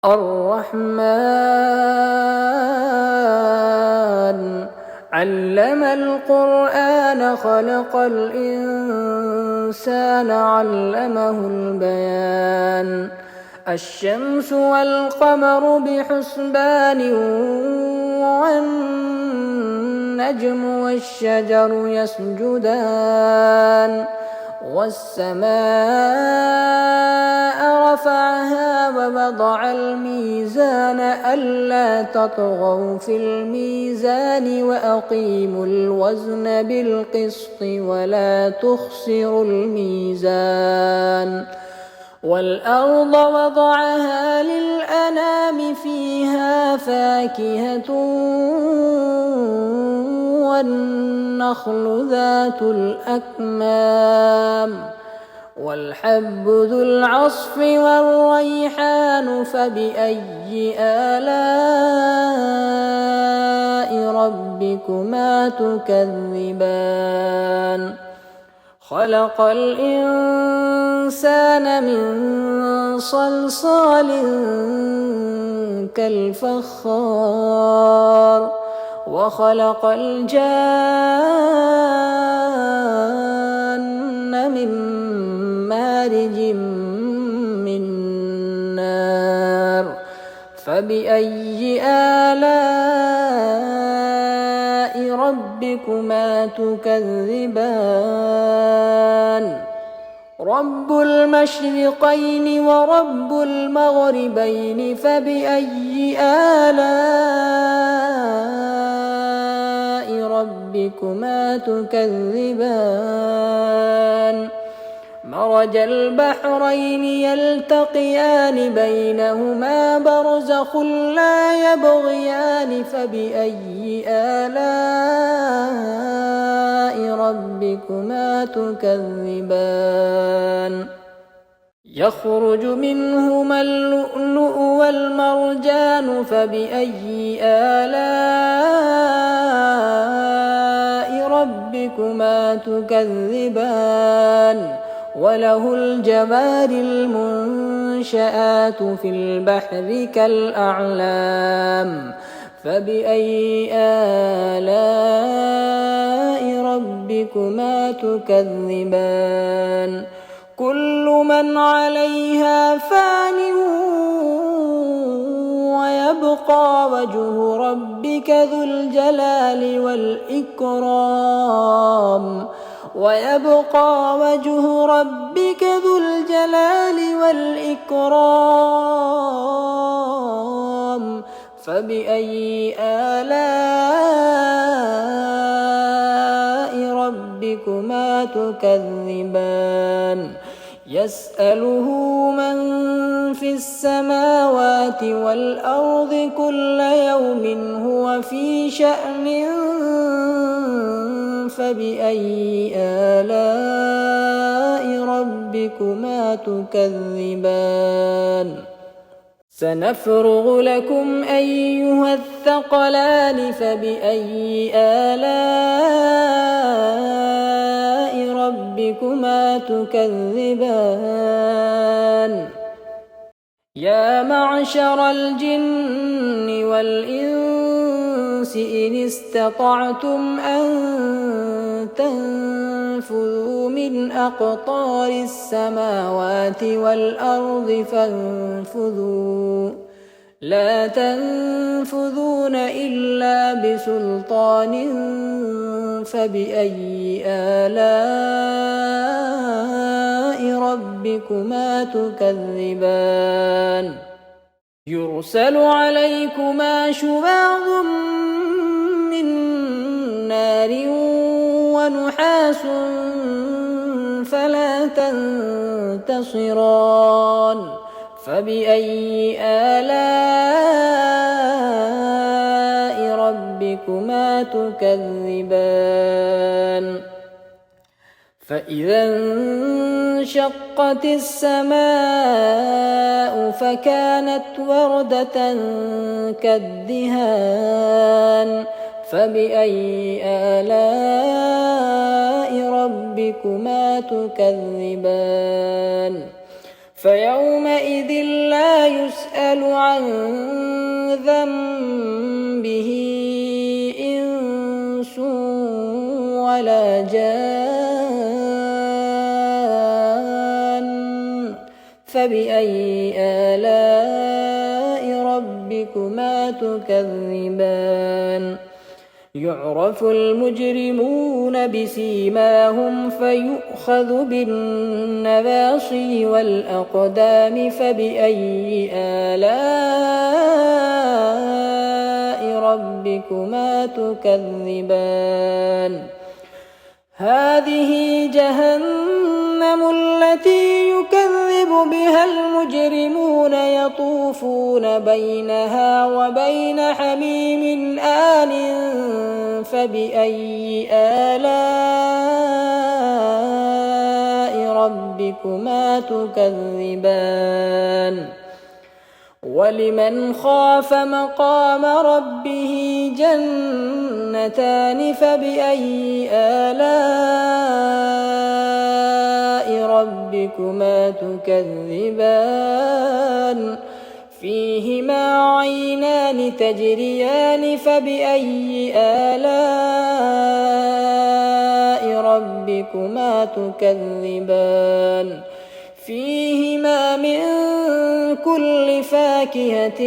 الرحمن علم القرآن خلق الإنسان علمه البيان الشمس والقمر بحسبان والنجم والشجر يسجدان والسماء رفعها ووضع الميزان ألا تطغوا في الميزان وأقيموا الوزن بالقسط ولا تخسروا الميزان والأرض وضعها للأنام فيها فاكهة والنخل ذات الأكمام والحب ذو العصف والريحان فبأي آلاء ربكما تكذبان خلق الإنسان من صلصال كالفخار وخلق الجان من مارج من نار فبأي آلاء ربكما تكذبان رب المشرقين ورب المغربين فبأي آلاء ربكما تكذبان مرج البحرين يلتقيان بينهما برزخ لا يبغيان فبأي آلاء ربكما تكذبان يخرج منهما اللؤلؤ والمرجان فبأي آلاء ربكما تكذبان وله الجوار المنشآت في البحر كالأعلام فبأي آلاء ربكما تكذبان كل من عليها فان ويبقى وجه ربك ذو الجلال والإكرام ويبقى وجه ربك ذو الجلال والإكرام فبأي آلاء ربكما تكذبان يسأله من في السماوات والأرض كل يوم هو في شأن فبأي آلاء ربكما تكذبان سنفرغ لكم أيها الثقلان فبأي آلاء ربكما تكذبان يا معشر الجن والإنس إن استطعتم أن تنفذوا من أقطار السماوات والأرض فانفذوا لا تنفذون إلا بسلطان فبأي آلاء ربكما تكذبان يرسل عليكما شواظ من نار ونحاس فلا تنتصران فبأي آلاء ربكما تكذبان فإذا انشقت السماء فكانت وردة كالدهان فبأي آلاء ربكما تكذبان فيومئذ لا يسأل عن ذنبه إنس ولا جان فبأي آلاء ربكما تكذبان يعرف المجرمون بسيماهم فيؤخذ بالنواصي والأقدام فبأي آلاء ربكما تكذبان هذه جهنم التي يكذب بها المجرمون يطوفون بينها وبين حميم آن فبأي آلاء ربكما تكذبان ولمن خاف مقام ربه جنتان فبأي آلاء ربكما تكذبان فيهما عينان تجريان فبأي آلاء ربكما تكذبان فيهما من كل فاكهة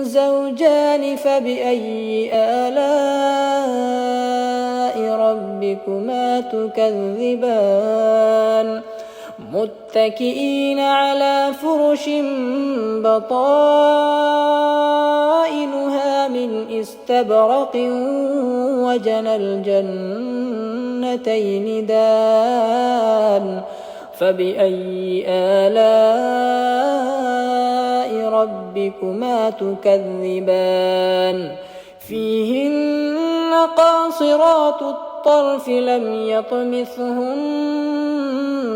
زوجان فبأي آلاء ربكما تكذبان متكئين على فرش بطائنها من استبرق وجنى الجنتين دان فبأي آلاء ربكما تكذبان فيهن قاصرات الطرف لم يطمثهن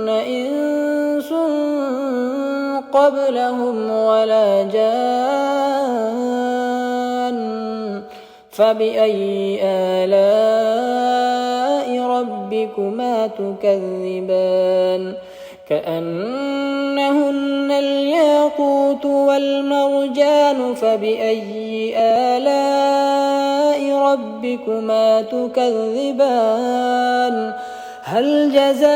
إنس قبلهم ولا جان فبأي آلاء ربكما تكذبان كأنهن الياقوت والمرجان فبأي آلاء ربكما تكذبان هل جزاء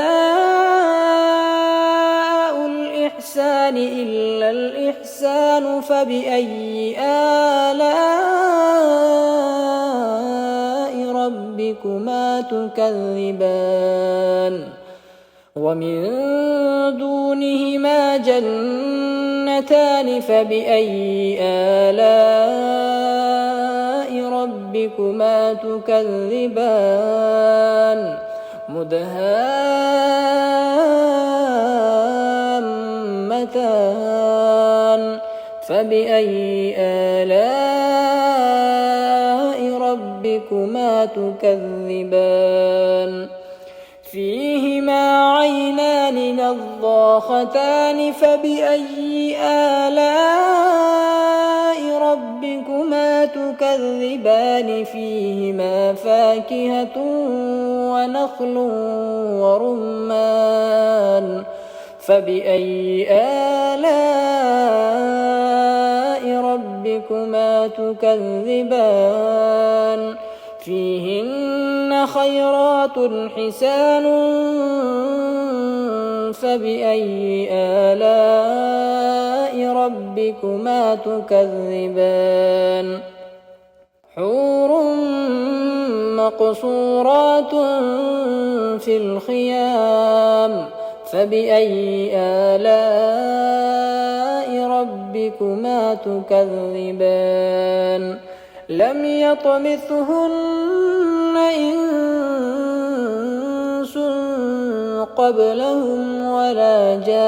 الإحسان إلا الإحسان فبأي آلاء ربكما تكذبان ومن دونهما جنتان فبأي آلاء ربكما تكذبان مدهامتان فبأي آلاء ربكما تكذبان فيهما عينان نضاختان فبأي آلاء ربكما تكذبان فيهما فاكهة ونخل ورمان فبأي آلاء ربكما تكذبان فيهن خيرات حسان فبأي آلاء ربكما تكذبان حور مقصورات في الخيام فبأي آلاء ربكما تكذبان لم يطمثهن إنس قبلهم ولا جان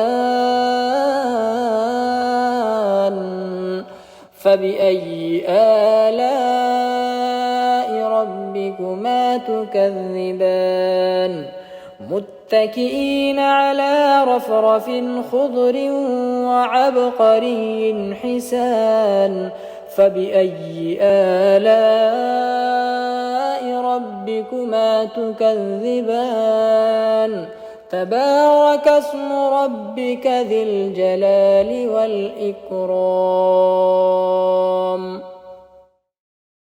فبأي آلاء ربكما تكذبان متكئين على رفرف خضر وعبقري حسان فبأي آلاء ربكما تكذبان تبارك اسم ربك ذي الجلال والإكرام.